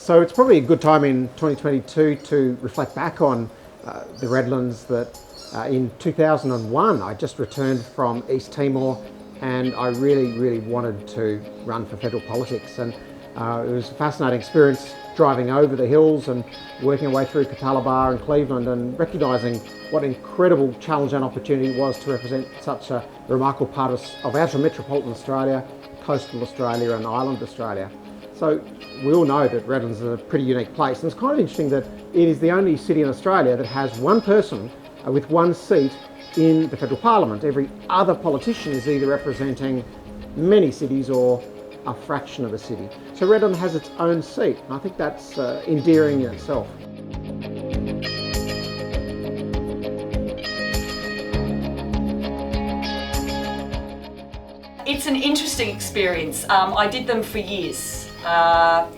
So it's probably a good time in 2022 to reflect back on the Redlands that in 2001 I just returned from East Timor and I really wanted to run for federal politics, and it was a fascinating experience driving over the hills and working our way through Capalaba and Cleveland and recognising what an incredible challenge and opportunity it was to represent such a remarkable part of outer metropolitan Australia, coastal Australia and island Australia. So we all know that Redlands is a pretty unique place, and it's kind of interesting that it is the only city in Australia that has one person with one seat in the federal parliament. Every other politician is either representing many cities or a fraction of a city. So Redlands has its own seat, and I think that's endearing in itself. It's an interesting experience. I did them for years.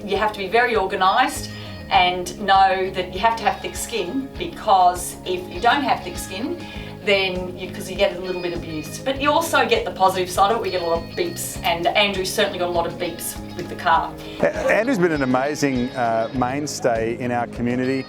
You have to be very organised and know that you have to have thick skin, because if you don't have thick skin, then because you get a little bit abused. But you also get the positive side of it. We get a lot of beeps, and Andrew's certainly got a lot of beeps with the car. Andrew's been an amazing mainstay in our community.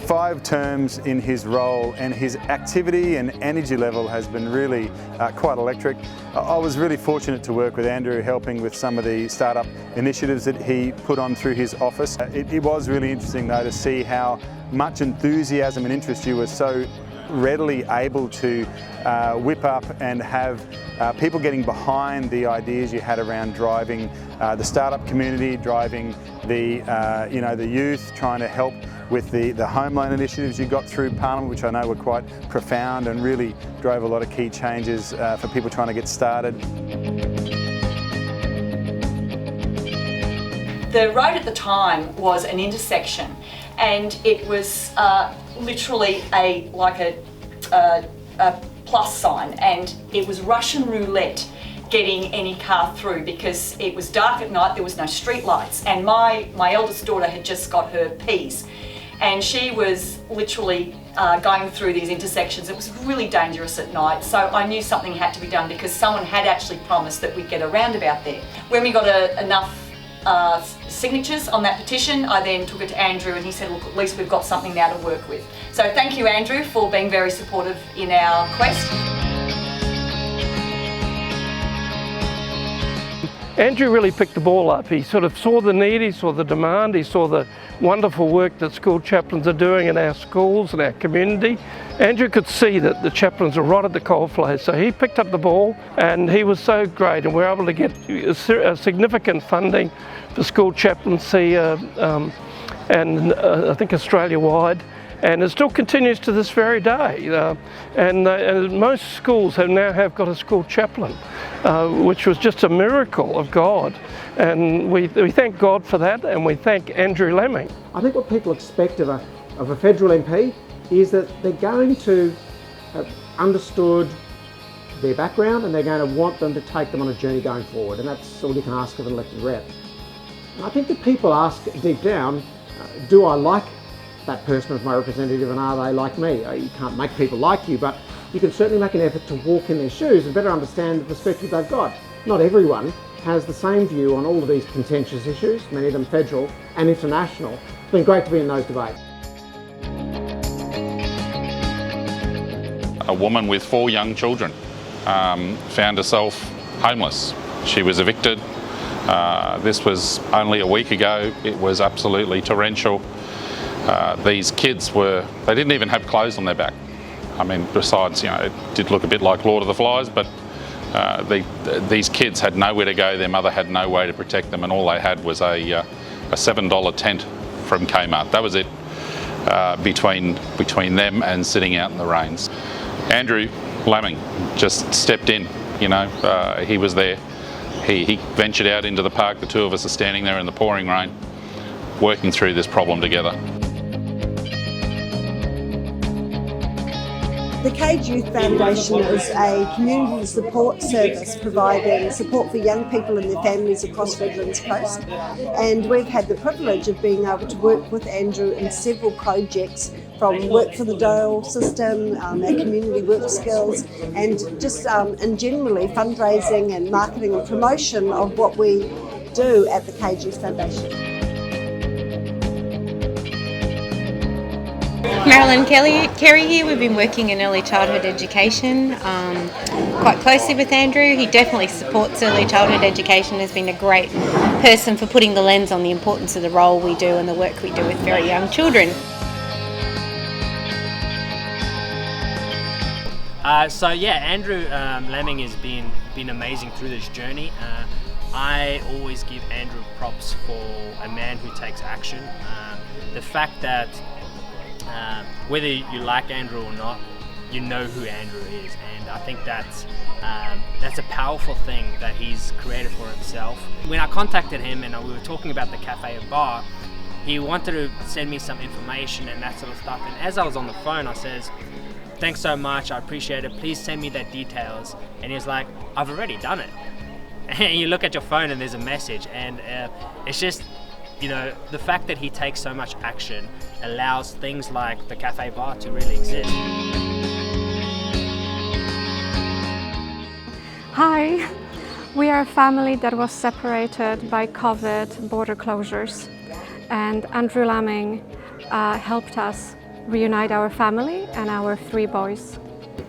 5 terms in his role, and his activity and energy level has been really quite electric. I was really fortunate to work with Andrew, helping with some of the startup initiatives that he put on through his office. It was really interesting though to see how much enthusiasm and interest you were so readily able to whip up and have people getting behind the ideas you had around driving the startup community, driving the the youth, trying to help with the home loan initiatives you got through Parliament, which I know were quite profound and really drove a lot of key changes for people trying to get started. The road at the time was an intersection, and it was literally like a plus sign, and it was Russian roulette getting any car through because it was dark at night, there was no street lights, and my eldest daughter had just got her Ps, and she was literally going through these intersections. It was really dangerous at night, so I knew something had to be done because someone had actually promised that we'd get a roundabout there. When we got enough signatures on that petition, I then took it to Andrew and he said, look, at least we've got something now to work with. So thank you, Andrew, for being very supportive in our quest. Andrew really picked the ball up. He sort of saw the need, he saw the demand, he saw the wonderful work that school chaplains are doing in our schools and our community. Andrew could see that the chaplains are right at the coalface, so he picked up the ball and he was so great, and we were able to get a significant funding for school chaplaincy and I think Australia-wide. And it still continues to this very day. And most schools now have got a school chaplain, which was just a miracle of God. And we thank God for that, and we thank Andrew Lemming. I think what people expect of a federal MP is that they're going to have understood their background and they're going to want them to take them on a journey going forward. And that's all you can ask of an elected rep. And I think that people ask deep down, do I like that person as my representative, and are they like me? You can't make people like you, but you can certainly make an effort to walk in their shoes and better understand the perspective they've got. Not everyone has the same view on all of these contentious issues, many of them federal and international. It's been great to be in those debates. A woman with 4 young children found herself homeless. She was evicted. This was only a week ago. It was absolutely torrential. These kids they didn't even have clothes on their back. I mean, besides, it did look a bit like Lord of the Flies, but these kids had nowhere to go. Their mother had no way to protect them, and all they had was a $7 tent from Kmart. That was it between them and sitting out in the rains. Andrew Lemming just stepped in, he was there. He ventured out into the park. The 2 of us are standing there in the pouring rain, working through this problem together. The Cage Youth Foundation is a community support service providing support for young people and their families across Redlands Coast, and we've had the privilege of being able to work with Andrew in several projects, from Work for the Dole system, our community work skills, and just in generally fundraising and marketing and promotion of what we do at the Cage Youth Foundation. Marilyn Carey here. We've been working in early childhood education quite closely with Andrew. He definitely supports early childhood education, has been a great person for putting the lens on the importance of the role we do and the work we do with very young children. So yeah, Andrew Lamming has been amazing through this journey. I always give Andrew props for a man who takes action. The fact that whether you like Andrew or not, you know who Andrew is, and I think that's a powerful thing that he's created for himself. When I contacted him and we were talking about the cafe and bar, he wanted to send me some information and that sort of stuff, and as I was on the phone I says, "Thanks so much, I appreciate it, please send me the details." And he's like, "I've already done it." And you look at your phone and there's a message, and it's just, you know, the fact that he takes so much action allows things like the cafe bar to really exist. Hi, we are a family that was separated by COVID border closures, and Andrew Lamming helped us reunite our family and our 3 boys.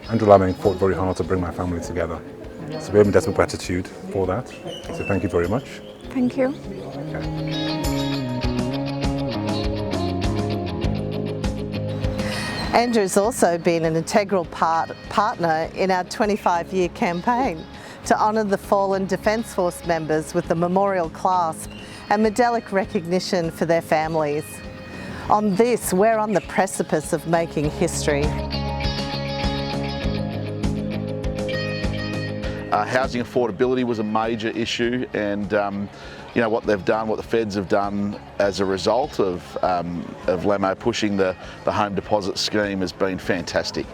Andrew Lamming fought very hard to bring my family together. So we have indebted gratitude for that. So thank you very much. Thank you. Okay. Andrew's also been an integral partner in our 25-year campaign to honour the fallen Defence Force members with the memorial clasp and medallic recognition for their families. On this, we're on the precipice of making history. Housing affordability was a major issue, and you know what they've done, what the feds have done as a result of Lammo pushing the home deposit scheme has been fantastic.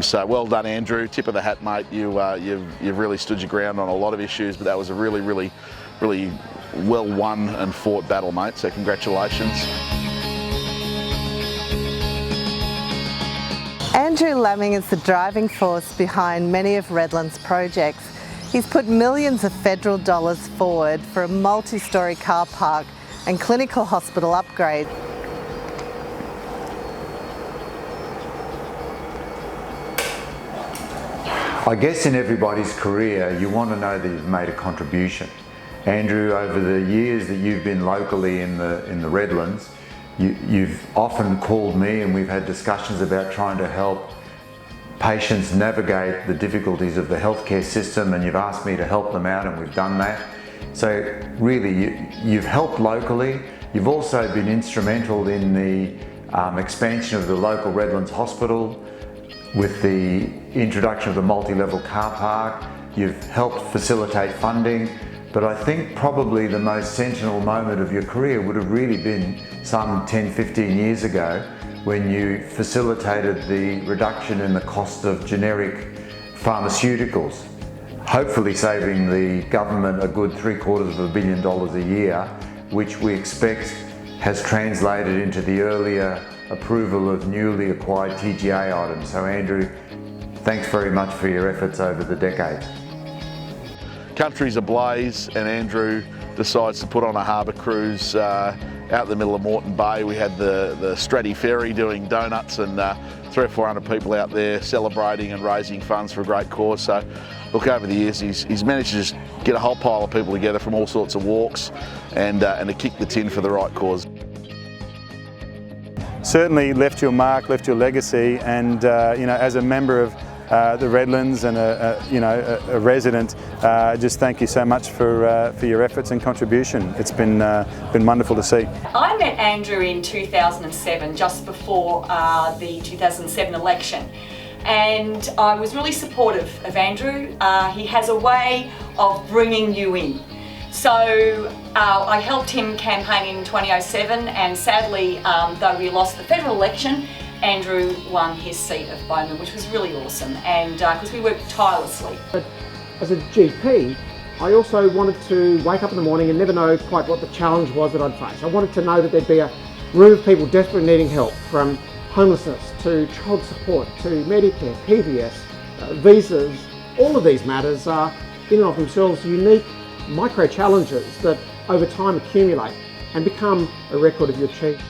So well done, Andrew. Tip of the hat, mate. You've really stood your ground on a lot of issues, but that was a really well won and fought battle, mate. So congratulations. Andrew Lamming is the driving force behind many of Redland's projects. He's put millions of federal dollars forward for a multi-storey car park and clinical hospital upgrade. I guess in everybody's career you want to know that you've made a contribution. Andrew, over the years that you've been locally in the Redlands, you've often called me and we've had discussions about trying to help patients navigate the difficulties of the healthcare system, and you've asked me to help them out, and we've done that. So really, you've helped locally. You've also been instrumental in the expansion of the local Redlands Hospital with the introduction of the multi-level car park. You've helped facilitate funding. But I think probably the most sentinel moment of your career would have really been some 10, 15 years ago when you facilitated the reduction in the cost of generic pharmaceuticals, hopefully saving the government a good $750 million a year, which we expect has translated into the earlier approval of newly acquired TGA items. So Andrew, thanks very much for your efforts over the decades. Country's ablaze, and Andrew decides to put on a harbour cruise out in the middle of Moreton Bay. We had the Stratty Ferry doing donuts, and 300 or 400 people out there celebrating and raising funds for a great cause. So look, over the years he's managed to just get a whole pile of people together from all sorts of walks and to kick the tin for the right cause. Certainly left your mark, left your legacy, and you know, as a member of the Redlands and a resident, just thank you so much for your efforts and contribution. It's been wonderful to see. I met Andrew in 2007, just before the 2007 election, and I was really supportive of Andrew. He has a way of bringing you in. So I helped him campaign in 2007, and sadly, though we lost the federal election, Andrew won his seat of Bowman, which was really awesome, and because we worked tirelessly. But as a GP, I also wanted to wake up in the morning and never know quite what the challenge was that I'd face. I wanted to know that there'd be a room of people desperately needing help, from homelessness to child support to Medicare, PBS, visas. All of these matters are in and of themselves unique micro challenges that over time accumulate and become a record of your achievement.